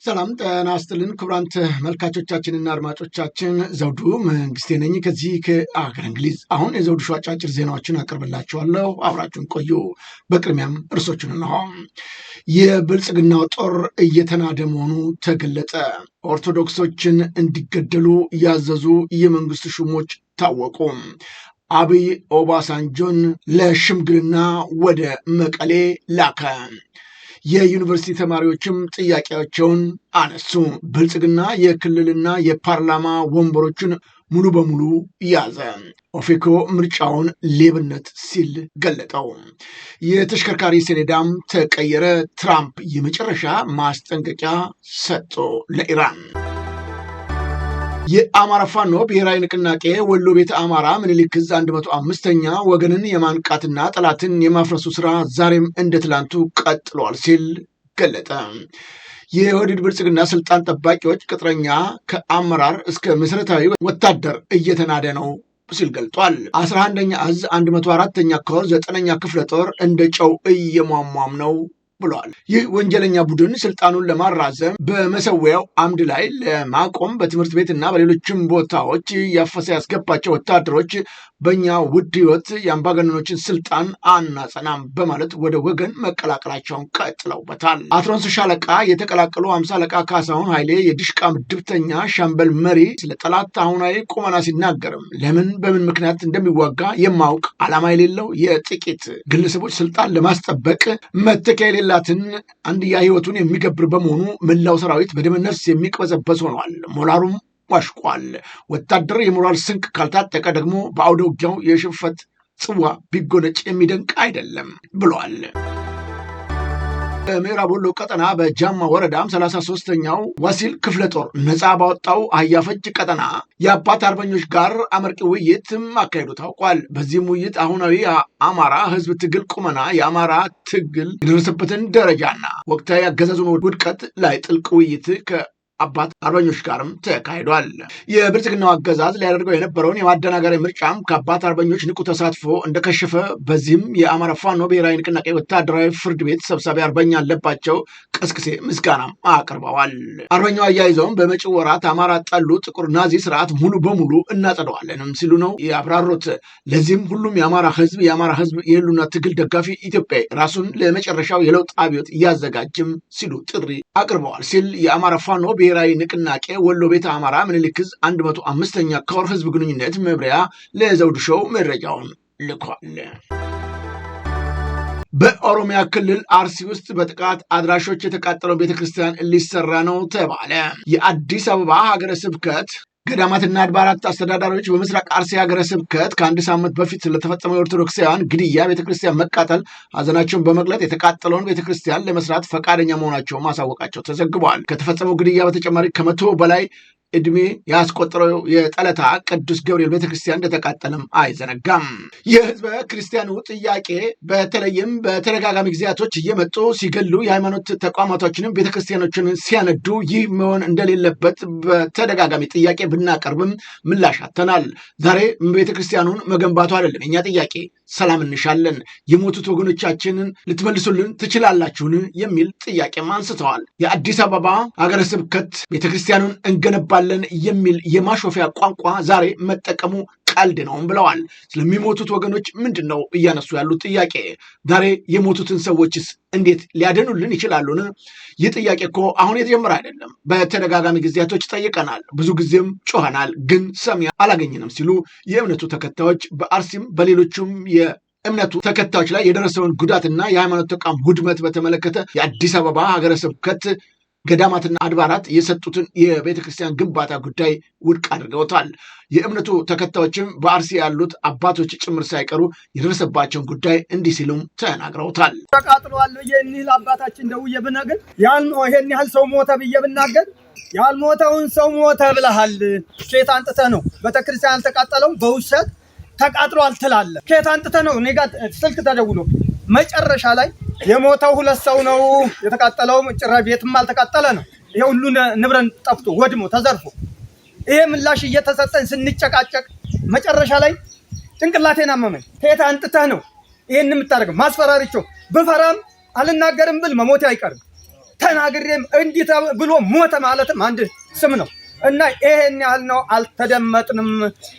ሰላም ጤና ይስጥልን ክቡራን ተመልካቾቻችንና አድማጮቻችን ዘውዱ መንግስቴ ነኝ ከዚህ ከአገር እንግሊዝ። አሁን የዘውዱ ሾው አጫጭር ዜናዎችን አቀርብላችኋለሁ፣ አብራችሁን ቆዩ። በቅድሚያም እርሶችን እንሆ። የብልጽግናው ጦር እየተናደ መሆኑ ተገለጸ። ኦርቶዶክሶችን እንዲገደሉ ያዘዙ የመንግስት ሹሞች ታወቁ። አብይ ኦባሳንጆን ለሽምግልና ወደ መቀሌ ላከ። የዩኒቨርሲቲ ተማሪዎችም ጥያቄያቸውን አነሱ። ብልጽግና የክልልና የፓርላማ ወንበሮችን ሙሉ በሙሉ ያዘ። ኦፌኮ ምርጫውን ሌብነት ሲል ገለጠው። የተሽከርካሪ ሰሌዳም ተቀየረ። ትራምፕ የመጨረሻ ማስጠንቀቂያ ሰጡ ለኢራን። የአማራ ፋኖ ብሔራዊ ንቅናቄ ወሎ ቤተ አማራ ምኒልክ ዕዝ 105ኛ ወገንን የማንቃትና ጠላትን የማፍረሱ ስራ ዛሬም እንደ ትላንቱ ቀጥሏል ሲል ገለጠ። የኦህዴድ ብልጽግና ስልጣን ጠባቂዎች ቅጥረኛ ከአመራር እስከ መሰረታዊ ወታደር እየተናደ ነው ሲል ገልጧል። 11ኛ ዕዝ 104ኛ ኮር 9ኛ ክፍለ ጦር እንደ ጨው እየሟሟም ነው ብሏል። ይህ ወንጀለኛ ቡድን ስልጣኑን ለማራዘም በመሰዊያው አምድ ላይ ለማቆም በትምህርት ቤት እና በሌሎችም ቦታዎች ያፈሰ ያስገባቸው ወታደሮች በእኛ ውድ ህይወት የአምባገነኖችን ስልጣን አናጸናም በማለት ወደ ወገን መቀላቀላቸውን ቀጥለውበታል። አትሮንስ ሻለቃ የተቀላቀሉ 50 አለቃ ካሳሁን ኃይሌ የድሽቃ ምድብተኛ ሻምበል መሪ ስለ ጠላት አሁናዊ ቁመና ሲናገርም ለምን በምን ምክንያት እንደሚዋጋ የማውቅ ዓላማ የሌለው የጥቂት ግለሰቦች ስልጣን ለማስጠበቅ መተኪያ የሌላትን አንድያ ህይወቱን የሚገብር በመሆኑ መላው ሰራዊት በደመነፍስ የሚቅበዘበዝ ሆኗል። ሞራሉም ዋሽቋል። ወታደር የሞራል ስንቅ ካልታጠቀ ደግሞ በአውደ ውጊያው የሽንፈት ጽዋ ቢጎነጭ የሚደንቅ አይደለም ብሏል። በምዕራብ ወሎ ቀጠና በጃማ ወረዳም 33ኛው ዋሲል ክፍለ ጦር ነፃ ባወጣው አያፈጅ ቀጠና የአባት አርበኞች ጋር አመርቂ ውይይትም አካሄዱ ታውቋል። በዚህም ውይይት አሁናዊ የአማራ ህዝብ ትግል ቁመና፣ የአማራ ትግል የደረሰበትን ደረጃና ወቅታዊ አገዛዙን ውድቀት ላይ ጥልቅ ውይይት አባት አርበኞች ጋርም ተካሂዷል። የብልጽግናው አገዛዝ ሊያደርገው የነበረውን የማደናገሪያ ምርጫም ከአባት አርበኞች ንቁ ተሳትፎ እንደከሸፈ፣ በዚህም የአማራ ፋኖ ብሔራዊ ንቅናቄ ወታደራዊ ፍርድ ቤት ሰብሳቢ አርበኛ አለባቸው ቀስቅሴ ምስጋናም አቅርበዋል። አርበኛው አያይዘውም በመጪው ወራት አማራ ጠሉ ጥቁር ናዚ ስርዓት ሙሉ በሙሉ እናጸደዋለንም ሲሉ ነው ያብራሩት። ለዚህም ሁሉም የአማራ ህዝብ የህሉና ትግል ደጋፊ ኢትዮጵያዊ ራሱን ለመጨረሻው የለውጥ አብዮት እያዘጋጅም ሲሉ ጥሪ አቅርበዋል ሲል የአማራ ፋኖ ብሔራዊ ንቅናቄ ወሎ ቤተ አማራ ምኒልክ ዕዝ 105ኛ ኮር ህዝብ ግንኙነት መምሪያ ለዘውዱ ሾው መረጃውን ልኳል። በኦሮሚያ ክልል አርሲ ውስጥ በጥቃት አድራሾች የተቃጠለው ቤተክርስቲያን ሊሰራ ነው ተባለ። የአዲስ አበባ ሀገረ ስብከት ገዳማትና አድባራት አስተዳዳሪዎች በምስራቅ አርሲ ሀገረ ስብከት ከአንድ ሳምንት በፊት ስለተፈጸመው የኦርቶዶክሳውያን ግድያ ቤተክርስቲያን መቃጠል ሀዘናቸውን በመግለጥ የተቃጠለውን ቤተክርስቲያን ለመስራት ፈቃደኛ መሆናቸው ማሳወቃቸው ተዘግቧል። ከተፈጸመው ግድያ በተጨማሪ ከ100 በላይ እድሜ ያስቆጠረው የጠለታ ቅዱስ ገብርኤል ቤተክርስቲያን እንደተቃጠለም አይዘነጋም። የህዝበ ክርስቲያኑ ጥያቄ በተለይም በተደጋጋሚ ጊዜያቶች እየመጡ ሲገሉ የሃይማኖት ተቋማቶችንም ቤተክርስቲያኖችን ሲያነዱ ይህ መሆን እንደሌለበት በተደጋጋሚ ጥያቄ ብናቀርብም ምላሽ አጥተናል። ዛሬ ቤተክርስቲያኑን መገንባቱ አይደለም የኛ ጥያቄ፣ ሰላም እንሻለን፣ የሞቱት ወገኖቻችንን ልትመልሱልን ትችላላችሁን የሚል ጥያቄም አንስተዋል። የአዲስ አበባ ሀገረ ስብከት ቤተክርስቲያኑን እንገነባለን የሚል የማሾፊያ ቋንቋ ዛሬ መጠቀሙ ቀልድ ነውም ብለዋል። ስለሚሞቱት ወገኖች ምንድን ነው እያነሱ ያሉት ጥያቄ? ዛሬ የሞቱትን ሰዎችስ እንዴት ሊያደኑልን ይችላሉን? ይህ ጥያቄ እኮ አሁን የተጀመረ አይደለም። በተደጋጋሚ ጊዜያቶች ጠይቀናል፣ ብዙ ጊዜም ጮኸናል፣ ግን ሰሚ አላገኘንም ሲሉ የእምነቱ ተከታዮች በአርሲም በሌሎችም የእምነቱ ተከታዮች ላይ የደረሰውን ጉዳትና የሃይማኖት ተቋም ውድመት በተመለከተ የአዲስ አበባ ሀገረ ስብከት ገዳማትና አድባራት የሰጡትን የቤተ ክርስቲያን ግንባታ ጉዳይ ውድቅ አድርገውታል። የእምነቱ ተከታዮችም በአርሲ ያሉት አባቶች ጭምር ሳይቀሩ የደረሰባቸውን ጉዳይ እንዲህ ሲሉም ተናግረውታል። ተቃጥሏል ብዬ እኒህ አባታችን ደውዬ ብነግር ይሄን ያህል ሰው ሞተ ብዬ ብናገር ያልሞተውን ሰው ሞተ ብለሃል፣ ኬት አንጥተህ ነው ቤተክርስቲያን ያልተቃጠለው? በውሸት ተቃጥሏል ትላለህ። ኬት አንጥተህ ነው? እኔ ጋር ስልክ ተደውሎ መጨረሻ ላይ የሞተው 2 ሰው ነው፣ የተቃጠለው ጭራሽ ቤትም አልተቃጠለ ነው። ይሄ ሁሉ ንብረት ጠፍቶ ወድሞ ተዘርፎ ይሄ ምላሽ እየተሰጠን ስንጨቃጨቅ መጨረሻ ላይ ጭንቅላቴን አመመኝ። ከየት አንጥተህ ነው ይሄን የምታደርገው? ማስፈራሪቸው ብፈራም አልናገርም ብል መሞቴ አይቀርም። ተናግሬም እንዲህ ብሎ ሞተ ማለትም አንድ ስም ነው እና ይሄን ያህል ነው። አልተደመጥንም።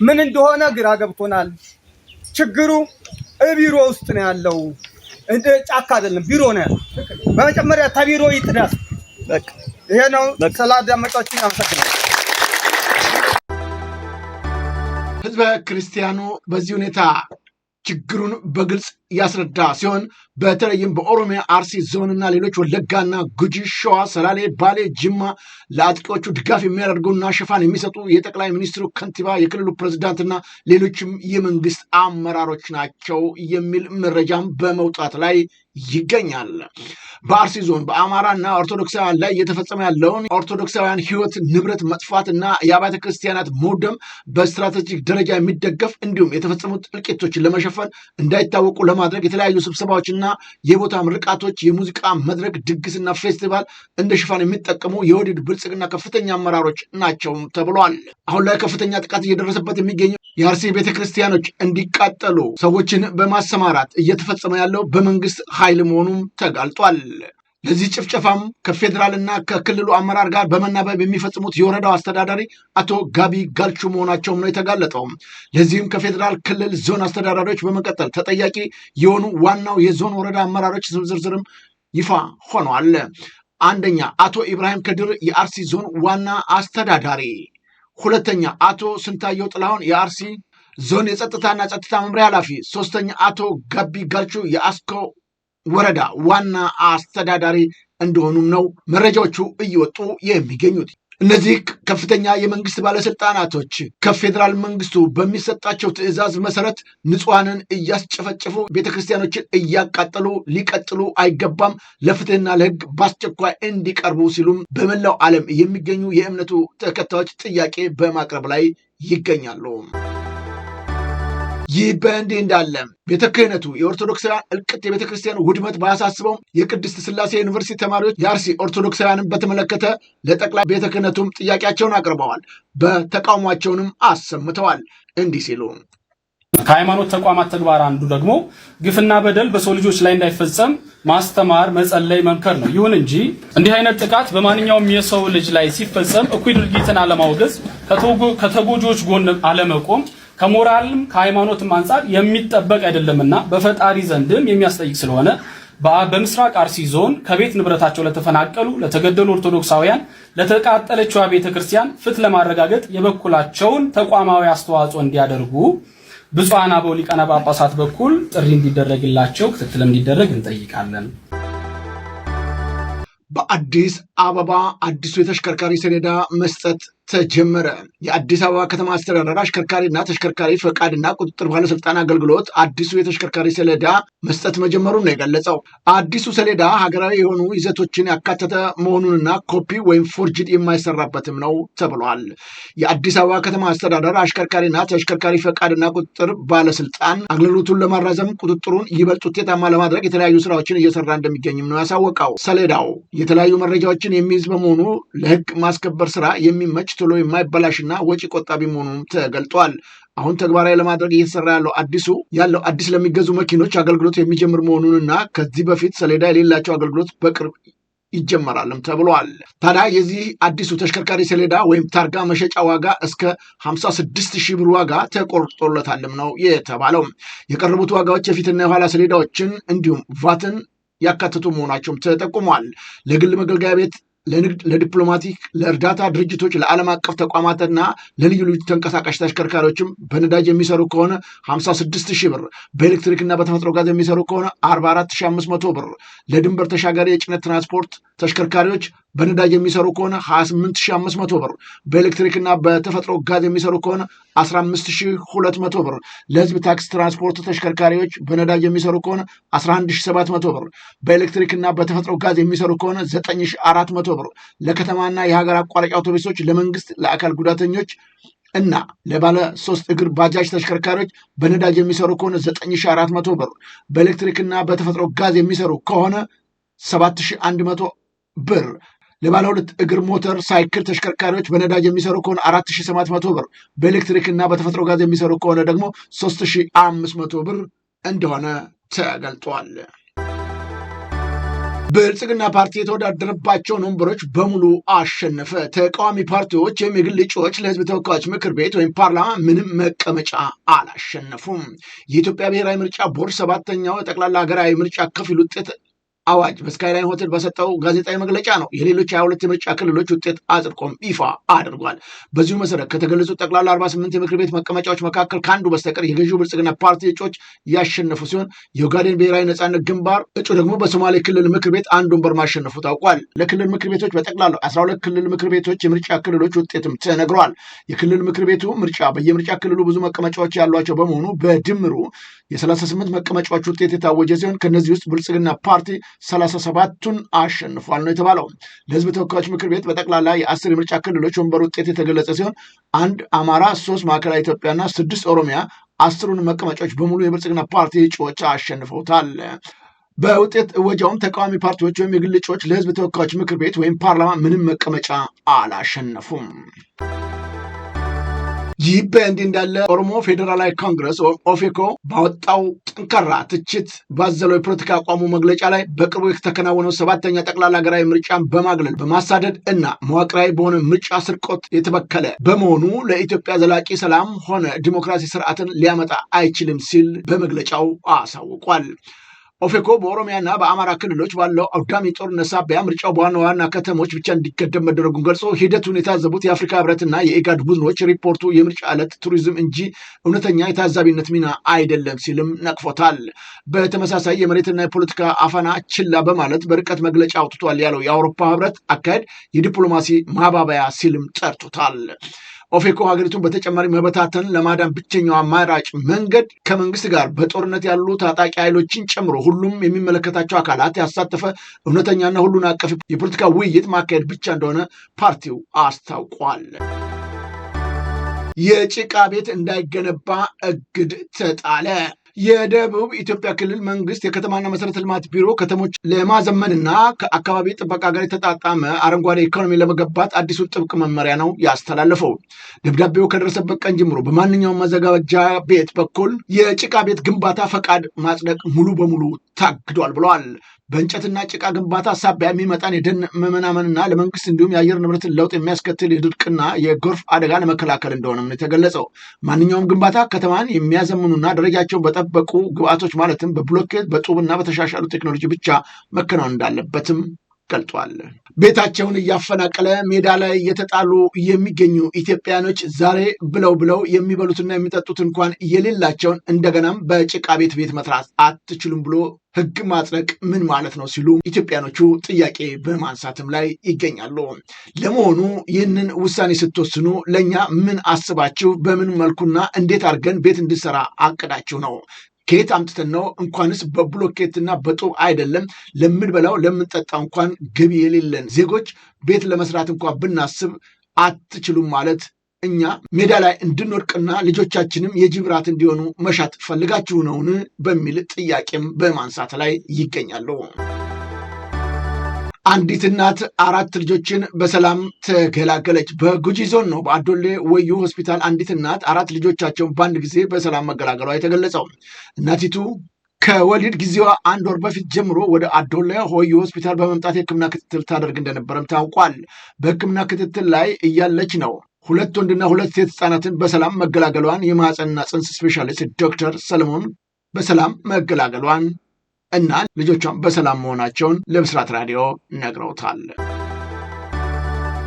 ምን እንደሆነ ግራ ገብቶናል። ችግሩ ቢሮ ውስጥ ነው ያለው፣ እንደ ጫካ አይደለም፣ ቢሮ ነው ያለው። በመጀመሪያ ተቢሮ ይጥዳስ። በቃ ይሄ ነው። ስላዳመጣችሁ አመሰግናለሁ። ህዝበ ክርስቲያኑ በዚህ ሁኔታ ችግሩን በግልጽ ያስረዳ ሲሆን በተለይም በኦሮሚያ አርሲ ዞንና ሌሎች ወለጋና ጉጂ፣ ሸዋ፣ ሰላሌ፣ ባሌ፣ ጅማ ለአጥቂዎቹ ድጋፍ የሚያደርጉና ሽፋን የሚሰጡ የጠቅላይ ሚኒስትሩ ከንቲባ፣ የክልሉ ፕሬዝዳንትና ሌሎችም የመንግስት አመራሮች ናቸው የሚል መረጃም በመውጣት ላይ ይገኛል። በአርሲ ዞን በአማራና ኦርቶዶክሳውያን ላይ እየተፈጸመ ያለውን ኦርቶዶክሳውያን ህይወት፣ ንብረት መጥፋትና የአብያተ ክርስቲያናት መውደም በስትራቴጂክ ደረጃ የሚደገፍ እንዲሁም የተፈጸሙት እልቂቶችን ለመሸፈን እንዳይታወቁ ለማድረግ የተለያዩ ስብሰባዎችና የቦታ ምርቃቶች፣ የሙዚቃ መድረክ፣ ድግስና ፌስቲቫል እንደ ሽፋን የሚጠቀሙ የወዲድ ብልጽግና ከፍተኛ አመራሮች ናቸው ተብሏል። አሁን ላይ ከፍተኛ ጥቃት እየደረሰበት የሚገኘው የአርሲ ቤተክርስቲያኖች እንዲቃጠሉ ሰዎችን በማሰማራት እየተፈጸመ ያለው በመንግስት ኃይል መሆኑም ተጋልጧል። ለዚህ ጭፍጨፋም ከፌዴራልና ከክልሉ አመራር ጋር በመናበብ የሚፈጽሙት የወረዳው አስተዳዳሪ አቶ ጋቢ ጋልቹ መሆናቸውም ነው የተጋለጠው። ለዚህም ከፌዴራል ክልል ዞን አስተዳዳሪዎች በመቀጠል ተጠያቂ የሆኑ ዋናው የዞን ወረዳ አመራሮች ዝርዝርም ይፋ ሆኗል። አንደኛ አቶ ኢብራሂም ከድር የአርሲ ዞን ዋና አስተዳዳሪ፣ ሁለተኛ አቶ ስንታየው ጥላሁን የአርሲ ዞን የጸጥታና ጸጥታ መምሪያ ኃላፊ፣ ሶስተኛ አቶ ጋቢ ጋልቹ የአስኮ ወረዳ ዋና አስተዳዳሪ እንደሆኑም ነው መረጃዎቹ እየወጡ የሚገኙት። እነዚህ ከፍተኛ የመንግስት ባለስልጣናቶች ከፌዴራል መንግስቱ በሚሰጣቸው ትዕዛዝ መሰረት ንጹሐንን እያስጨፈጨፉ ቤተክርስቲያኖችን እያቃጠሉ ሊቀጥሉ አይገባም፣ ለፍትህና ለህግ በአስቸኳይ እንዲቀርቡ ሲሉም በመላው ዓለም የሚገኙ የእምነቱ ተከታዮች ጥያቄ በማቅረብ ላይ ይገኛሉ። ይህ በእንዲህ እንዳለ ቤተ ክህነቱ የኦርቶዶክሳውያን እልቅት የቤተ ክርስቲያን ውድመት ባያሳስበውም የቅድስት ሥላሴ ዩኒቨርሲቲ ተማሪዎች የአርሲ ኦርቶዶክሳውያንን በተመለከተ ለጠቅላይ ቤተ ክህነቱም ጥያቄያቸውን አቅርበዋል። በተቃውሟቸውንም አሰምተዋል እንዲህ ሲሉ ከሃይማኖት ተቋማት ተግባር አንዱ ደግሞ ግፍና በደል በሰው ልጆች ላይ እንዳይፈጸም ማስተማር፣ መጸለይ፣ መምከር ነው። ይሁን እንጂ እንዲህ አይነት ጥቃት በማንኛውም የሰው ልጅ ላይ ሲፈጸም እኩይ ድርጊትን አለማውገዝ፣ ከተጎጂዎች ጎን አለመቆም ከሞራልም ከሃይማኖትም አንጻር የሚጠበቅ አይደለምና በፈጣሪ ዘንድም የሚያስጠይቅ ስለሆነ በምስራቅ አርሲ ዞን ከቤት ንብረታቸው ለተፈናቀሉ ለተገደሉ ኦርቶዶክሳውያን ለተቃጠለችው ቤተክርስቲያን ፍትህ ለማረጋገጥ የበኩላቸውን ተቋማዊ አስተዋጽኦ እንዲያደርጉ ብፁዓን አበው ሊቃነ ጳጳሳት በኩል ጥሪ እንዲደረግላቸው ክትትል እንዲደረግ እንጠይቃለን። በአዲስ አበባ አዲሱ የተሽከርካሪ ሰሌዳ መስጠት ተጀመረ። የአዲስ አበባ ከተማ አስተዳደር አሽከርካሪና ተሽከርካሪ ፈቃድና ቁጥጥር ባለስልጣን አገልግሎት አዲሱ የተሽከርካሪ ሰሌዳ መስጠት መጀመሩን ነው የገለጸው። አዲሱ ሰሌዳ ሀገራዊ የሆኑ ይዘቶችን ያካተተ መሆኑንና ኮፒ ወይም ፎርጅድ የማይሰራበትም ነው ተብሏል። የአዲስ አበባ ከተማ አስተዳደር አሽከርካሪና ተሽከርካሪ ፈቃድና ቁጥጥር ባለስልጣን አገልግሎቱን ለማራዘም ቁጥጥሩን ይበልጥ ውጤታማ ለማድረግ የተለያዩ ስራዎችን እየሰራ እንደሚገኝም ነው ያሳወቀው። ሰሌዳው የተለያዩ መረጃዎችን የሚይዝ በመሆኑ ለህግ ማስከበር ስራ የሚመች ቶሎ የማይበላሽና ወጪ ቆጣቢ መሆኑን ተገልጧል። አሁን ተግባራዊ ለማድረግ እየተሰራ ያለው አዲስ ለሚገዙ መኪኖች አገልግሎት የሚጀምር መሆኑንና ከዚህ በፊት ሰሌዳ የሌላቸው አገልግሎት በቅርብ ይጀመራልም ተብሏል። ታዲያ የዚህ አዲሱ ተሽከርካሪ ሰሌዳ ወይም ታርጋ መሸጫ ዋጋ እስከ 56,000 ብር ዋጋ ተቆርጦለታልም ነው የተባለው። የቀረቡት ዋጋዎች የፊትና የኋላ ሰሌዳዎችን እንዲሁም ቫትን ያካተቱ መሆናቸውም ተጠቁሟል። ለግል መገልገያ ቤት፣ ለንግድ፣ ለዲፕሎማቲክ፣ ለእርዳታ ድርጅቶች፣ ለዓለም አቀፍ ተቋማትና ለልዩ ልዩ ተንቀሳቃሽ ተሽከርካሪዎችም በነዳጅ የሚሰሩ ከሆነ 56,000 ብር፣ በኤሌክትሪክና በተፈጥሮ ጋዝ የሚሰሩ ከሆነ 44,500 ብር፣ ለድንበር ተሻጋሪ የጭነት ትራንስፖርት ተሽከርካሪዎች በነዳጅ የሚሰሩ ከሆነ 28,500 ብር፣ በኤሌክትሪክና በተፈጥሮ ጋዝ የሚሰሩ ከሆነ 15,200 ብር፣ ለህዝብ ታክሲ ትራንስፖርት ተሽከርካሪዎች በነዳጅ የሚሰሩ ከሆነ 11,700 ብር፣ በኤሌክትሪክና በተፈጥሮ ጋዝ የሚሰሩ ከሆነ 9,400 ብር፣ ለከተማና የሀገር አቋራጭ አውቶቡሶች፣ ለመንግስት፣ ለአካል ጉዳተኞች እና ለባለ 3 እግር ባጃጅ ተሽከርካሪዎች በነዳጅ የሚሰሩ ከሆነ 9,400 ብር፣ በኤሌክትሪክና በተፈጥሮ ጋዝ የሚሰሩ ከሆነ 7,100 ብር፣ ለባለ 2 እግር ሞተር ሳይክል ተሽከርካሪዎች በነዳጅ የሚሰሩ ከሆነ 4,700 ብር፣ በኤሌክትሪክና በተፈጥሮ ጋዝ የሚሰሩ ከሆነ ደግሞ 3,500 ብር እንደሆነ ተገልጧል። ብልጽግና ፓርቲ የተወዳደረባቸውን ወንበሮች በሙሉ አሸነፈ። ተቃዋሚ ፓርቲዎች ወይም የግል እጩዎች ለህዝብ ተወካዮች ምክር ቤት ወይም ፓርላማ ምንም መቀመጫ አላሸነፉም። የኢትዮጵያ ብሔራዊ ምርጫ ቦርድ 7ኛው ጠቅላላ ሀገራዊ ምርጫ ከፊል ውጤት አዋጅ በስካይላይን ሆቴል በሰጠው ጋዜጣዊ መግለጫ ነው የሌሎች 22 የምርጫ ክልሎች ውጤት አጽድቆም ይፋ አድርጓል። በዚሁ መሰረት ከተገለጹት ጠቅላላ 48 የምክር ቤት መቀመጫዎች መካከል ከአንዱ በስተቀር የገዢው ብልጽግና ፓርቲ እጩዎች ያሸነፉ ሲሆን የኦጋዴን ብሔራዊ ነጻነት ግንባር እጩ ደግሞ በሶማሌ ክልል ምክር ቤት አንድ ወንበር ማሸነፉ ታውቋል። ለክልል ምክር ቤቶች በጠቅላላው 12 ክልል ምክር ቤቶች የምርጫ ክልሎች ውጤትም ተነግሯል። የክልል ምክር ቤቱ ምርጫ በየምርጫ ክልሉ ብዙ መቀመጫዎች ያሏቸው በመሆኑ በድምሩ የ38 መቀመጫዎች ውጤት የታወጀ ሲሆን ከነዚህ ውስጥ ብልጽግና ፓርቲ 37ቱን አሸንፏል ነው የተባለው። ለህዝብ ተወካዮች ምክር ቤት በጠቅላላ የ10 የምርጫ ክልሎች ወንበር ውጤት የተገለጸ ሲሆን 1 አማራ፣ 3 ማዕከላዊ ኢትዮጵያና 6 ኦሮሚያ 10ሩን መቀመጫዎች በሙሉ የብልጽግና ፓርቲ እጩዎች አሸንፈውታል። በውጤት እወጃውም ተቃዋሚ ፓርቲዎች ወይም የግል እጩዎች ለህዝብ ተወካዮች ምክር ቤት ወይም ፓርላማ ምንም መቀመጫ አላሸነፉም። ይህ በእንዲህ እንዳለ ኦሮሞ ፌዴራላዊ ኮንግረስ ኦፌኮ ባወጣው ጠንካራ ትችት ባዘለው የፖለቲካ አቋሙ መግለጫ ላይ በቅርቡ የተከናወነው 7ኛ ጠቅላላ ሀገራዊ ምርጫን በማግለል በማሳደድ እና መዋቅራዊ በሆነ ምርጫ ስርቆት የተበከለ በመሆኑ ለኢትዮጵያ ዘላቂ ሰላም ሆነ ዲሞክራሲ ስርዓትን ሊያመጣ አይችልም ሲል በመግለጫው አሳውቋል። ኦፌኮ በኦሮሚያና በአማራ ክልሎች ባለው አውዳሚ ጦርነት ሳቢያ ምርጫው በዋና ዋና ከተሞች ብቻ እንዲገደብ መደረጉን ገልጾ ሂደቱን የታዘቡት የአፍሪካ ህብረትና የኢጋድ ቡድኖች ሪፖርቱ የምርጫ ዕለት ቱሪዝም እንጂ እውነተኛ የታዛቢነት ሚና አይደለም ሲልም ነቅፎታል። በተመሳሳይ የመሬትና የፖለቲካ አፈና ችላ በማለት በርቀት መግለጫ አውጥቷል ያለው የአውሮፓ ህብረት አካሄድ የዲፕሎማሲ ማባበያ ሲልም ጠርቶታል። ኦፌኮ ሀገሪቱን በተጨማሪ መበታተን ለማዳን ብቸኛው አማራጭ መንገድ ከመንግስት ጋር በጦርነት ያሉ ታጣቂ ኃይሎችን ጨምሮ ሁሉም የሚመለከታቸው አካላት ያሳተፈ እውነተኛና ሁሉን አቀፍ የፖለቲካ ውይይት ማካሄድ ብቻ እንደሆነ ፓርቲው አስታውቋል። የጭቃ ቤት እንዳይገነባ እግድ ተጣለ። የደቡብ ኢትዮጵያ ክልል መንግስት የከተማና መሰረተ ልማት ቢሮ ከተሞች ለማዘመንና ከአካባቢ ጥበቃ ጋር የተጣጣመ አረንጓዴ ኢኮኖሚ ለመገንባት አዲሱን ጥብቅ መመሪያ ነው ያስተላለፈው። ደብዳቤው ከደረሰበት ቀን ጀምሮ በማንኛውም መዘጋጃ ቤት በኩል የጭቃ ቤት ግንባታ ፈቃድ ማጽደቅ ሙሉ በሙሉ ታግዷል ብለዋል። በእንጨትና ጭቃ ግንባታ ሳቢያ የሚመጣን የደን መመናመንና ለመንግስት እንዲሁም የአየር ንብረትን ለውጥ የሚያስከትል የድርቅና የጎርፍ አደጋ ለመከላከል እንደሆነም ነው የተገለጸው። ማንኛውም ግንባታ ከተማን የሚያዘምኑና ደረጃቸውን በጠበቁ ግብአቶች ማለትም በብሎኬት በጡብና በተሻሻሉ ቴክኖሎጂ ብቻ መከናወን እንዳለበትም ገልጧል። ቤታቸውን እያፈናቀለ ሜዳ ላይ እየተጣሉ የሚገኙ ኢትዮጵያኖች ዛሬ ብለው የሚበሉትና የሚጠጡት እንኳን የሌላቸውን እንደገናም በጭቃ ቤት መስራት አትችሉም ብሎ ሕግ ማጽደቅ ምን ማለት ነው ሲሉ ኢትዮጵያኖቹ ጥያቄ በማንሳትም ላይ ይገኛሉ። ለመሆኑ ይህንን ውሳኔ ስትወስኑ ለእኛ ምን አስባችሁ በምን መልኩና እንዴት አድርገን ቤት እንድሰራ አቅዳችሁ ነው? ከየት አምጥተን ነው? እንኳንስ በብሎኬትና በጡብ አይደለም ለምንበላው ለምንጠጣው እንኳን ገቢ የሌለን ዜጎች ቤት ለመስራት እንኳን ብናስብ አትችሉም ማለት እኛ ሜዳ ላይ እንድንወድቅና ልጆቻችንም የጅብ ራት እንዲሆኑ መሻት ፈልጋችሁ ነውን? በሚል ጥያቄም በማንሳት ላይ ይገኛሉ። አንዲት እናት 4 ልጆችን በሰላም ተገላገለች። በጉጂ ዞን ነው በአዶሌ ወዩ ሆስፒታል አንዲት እናት 4 ልጆቻቸውን በአንድ ጊዜ በሰላም መገላገሏ የተገለጸው። እናቲቱ ከወሊድ ጊዜዋ 1 ወር በፊት ጀምሮ ወደ አዶሌ ወዩ ሆስፒታል በመምጣት የሕክምና ክትትል ታደርግ እንደነበረም ታውቋል። በሕክምና ክትትል ላይ እያለች ነው 2 ወንድና 2 ሴት ህጻናትን በሰላም መገላገሏን የማህፀንና ጽንስ ስፔሻሊስት ዶክተር ሰለሞን በሰላም መገላገሏን እና ልጆቿን በሰላም መሆናቸውን ለብስራት ራዲዮ ነግረውታል።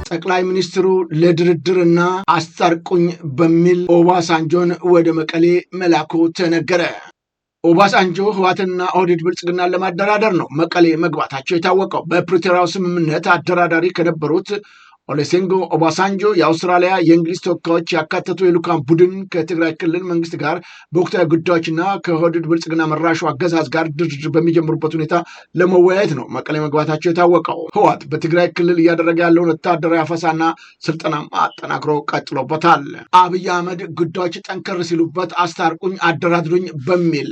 ጠቅላይ ሚኒስትሩ ለድርድርና አስታርቁኝ በሚል ኦባሳንጆን ወደ መቀሌ መላኩ ተነገረ። ኦባሳንጆ ህወሓትና ኦህዴድ ብልጽግናን ለማደራደር ነው መቀሌ መግባታቸው የታወቀው። በፕሪቶሪያው ስምምነት አደራዳሪ ከነበሩት ኦሉሴጉን ኦባሳንጆ የአውስትራሊያ የእንግሊዝ ተወካዮች ያካተቱ የልዑካን ቡድን ከትግራይ ክልል መንግስት ጋር በወቅታዊ ጉዳዮችና ከኦህዴድ ብልጽግና መራሹ አገዛዝ ጋር ድርድር በሚጀምሩበት ሁኔታ ለመወያየት ነው መቀሌ መግባታቸው የታወቀው። ህወሓት በትግራይ ክልል እያደረገ ያለውን ወታደራዊ አፈሳና ስልጠና አጠናክሮ ቀጥሎበታል። አብይ አህመድ ጉዳዮች ጠንከር ሲሉበት አስታርቁኝ፣ አደራድሩኝ በሚል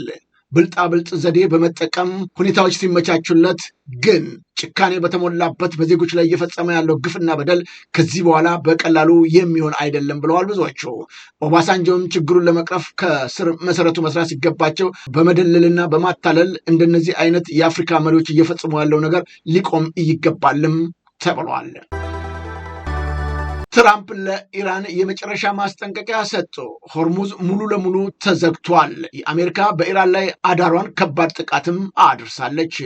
ብልጣብልጥ ዘዴ በመጠቀም ሁኔታዎች ሲመቻቹለት ግን ጭካኔ በተሞላበት በዜጎች ላይ እየፈጸመ ያለው ግፍና በደል ከዚህ በኋላ በቀላሉ የሚሆን አይደለም ብለዋል ብዙዎቹ። ኦባሳንጆም ችግሩን ለመቅረፍ ከስር መሰረቱ መስራት ሲገባቸው በመደለልና በማታለል እንደነዚህ አይነት የአፍሪካ መሪዎች እየፈጸሙ ያለው ነገር ሊቆም ይገባልም ተብሏል። ትራምፕ ለኢራን የመጨረሻ ማስጠንቀቂያ ሰጡ። ሆርሙዝ ሙሉ ለሙሉ ተዘግቷል። የአሜሪካ በኢራን ላይ አዳሯን ከባድ ጥቃትም አድርሳለች።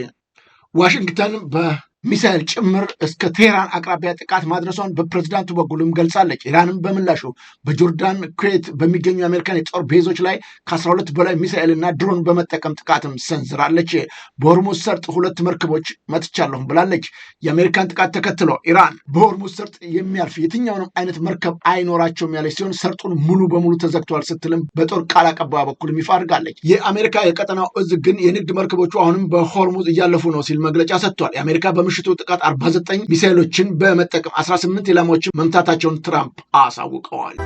ዋሽንግተን በሚሳኤል ጭምር እስከ ቴህራን አቅራቢያ ጥቃት ማድረሷን በፕሬዝዳንቱ በኩልም ገልጻለች። ኢራንም በምላሹ በጆርዳን ኩዌት በሚገኙ የአሜሪካን የጦር ቤዞች ላይ ከ12 በላይ ሚሳኤልና ድሮን በመጠቀም ጥቃትም ሰንዝራለች። በሆርሙዝ ሰርጥ 2 መርከቦች መትቻለሁም ብላለች። የአሜሪካን ጥቃት ተከትሎ ኢራን በሆርሙዝ ሰርጥ የሚያልፍ የትኛውንም አይነት መርከብ አይኖራቸውም ያለች ሲሆን ሰርጡን ሙሉ በሙሉ ተዘግቷል ስትልም በጦር ቃል አቀባይ በኩልም ይፋ አድርጋለች። የአሜሪካ የቀጠናው እዝ ግን የንግድ መርከቦቹ አሁንም በሆርሙዝ እያለፉ ነው ሲል መግለጫ ሰጥቷል። የአሜሪካ በምሽቱ ጥቃት 49 ሚሳኤሎችን በመጠቀም 18 ኢላማዎችን መምታታቸውን ትራምፕ አሳውቀዋል።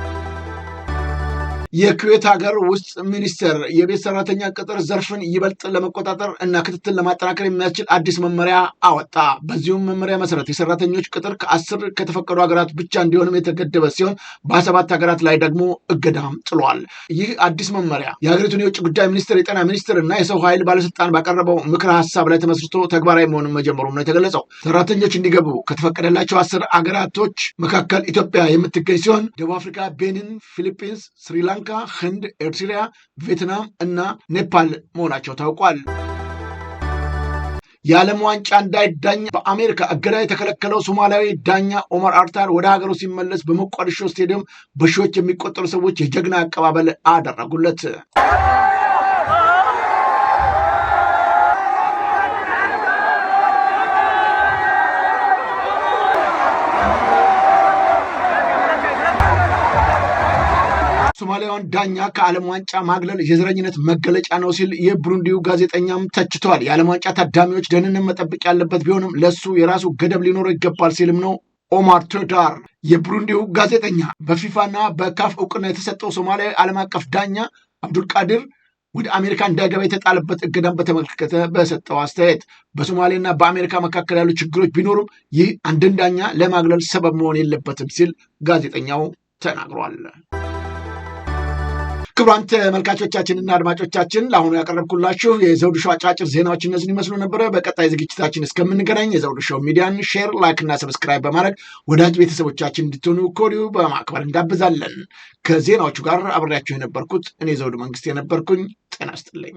የኩዌት ሀገር ውስጥ ሚኒስቴር የቤት ሰራተኛ ቅጥር ዘርፍን ይበልጥ ለመቆጣጠር እና ክትትል ለማጠናከር የሚያስችል አዲስ መመሪያ አወጣ። በዚሁም መመሪያ መሰረት የሰራተኞች ቅጥር ከ10 ከተፈቀዱ ሀገራት ብቻ እንዲሆንም የተገደበ ሲሆን በ7 ሀገራት ላይ ደግሞ እገዳም ጥሏል። ይህ አዲስ መመሪያ የሀገሪቱን የውጭ ጉዳይ ሚኒስትር፣ የጤና ሚኒስትር እና የሰው ኃይል ባለስልጣን ባቀረበው ምክረ ሀሳብ ላይ ተመስርቶ ተግባራዊ መሆኑን መጀመሩም ነው የተገለጸው። ሰራተኞች እንዲገቡ ከተፈቀደላቸው 10 ሀገራቶች መካከል ኢትዮጵያ የምትገኝ ሲሆን ደቡብ አፍሪካ፣ ቤኒን፣ ፊሊፒንስ፣ ስሪላንካ፣ ህንድ፣ ኤርትራ፣ ቪየትናም እና ኔፓል መሆናቸው ታውቋል። የዓለም ዋንጫ እንዳይዳኝ በአሜሪካ እገዳ የተከለከለው ሶማሊያዊ ዳኛ ኦመር አርታር ወደ ሀገሩ ሲመለስ በሞቃዲሾ ስቴዲየም በሺዎች የሚቆጠሩ ሰዎች የጀግና አቀባበል አደረጉለት። ሶማሊያውን ዳኛ ከዓለም ዋንጫ ማግለል የዘረኝነት መገለጫ ነው ሲል የብሩንዲው ጋዜጠኛም ተችቷል። የዓለም ዋንጫ ታዳሚዎች ደህንነት መጠበቅ ያለበት ቢሆንም ለሱ የራሱ ገደብ ሊኖረው ይገባል ሲልም ነው ኦማር ቶዳር የብሩንዲው ጋዜጠኛ። በፊፋና በካፍ እውቅና የተሰጠው ሶማሊያዊ ዓለም አቀፍ ዳኛ አብዱልቃድር ወደ አሜሪካ እንዳይገባ የተጣለበት እገዳን በተመለከተ በሰጠው አስተያየት በሶማሌና በአሜሪካ መካከል ያሉ ችግሮች ቢኖሩም ይህ አንድን ዳኛ ለማግለል ሰበብ መሆን የለበትም ሲል ጋዜጠኛው ተናግሯል። ክቡራን ተመልካቾቻችንና አድማጮቻችን ለአሁኑ ያቀረብኩላችሁ የዘውዱ ሾው አጫጭር ዜናዎች እነዚህን ይመስሉ ነበረ። በቀጣይ ዝግጅታችን እስከምንገናኝ የዘውዱ ሾው ሚዲያን ሼር፣ ላይክ እና ሰብስክራይብ በማድረግ ወዳጅ ቤተሰቦቻችን እንድትሆኑ ከወዲሁ በማክበር እንዳብዛለን። ከዜናዎቹ ጋር አብሬያችሁ የነበርኩት እኔ ዘውዱ መንግስት የነበርኩኝ። ጤና ይስጥልኝ።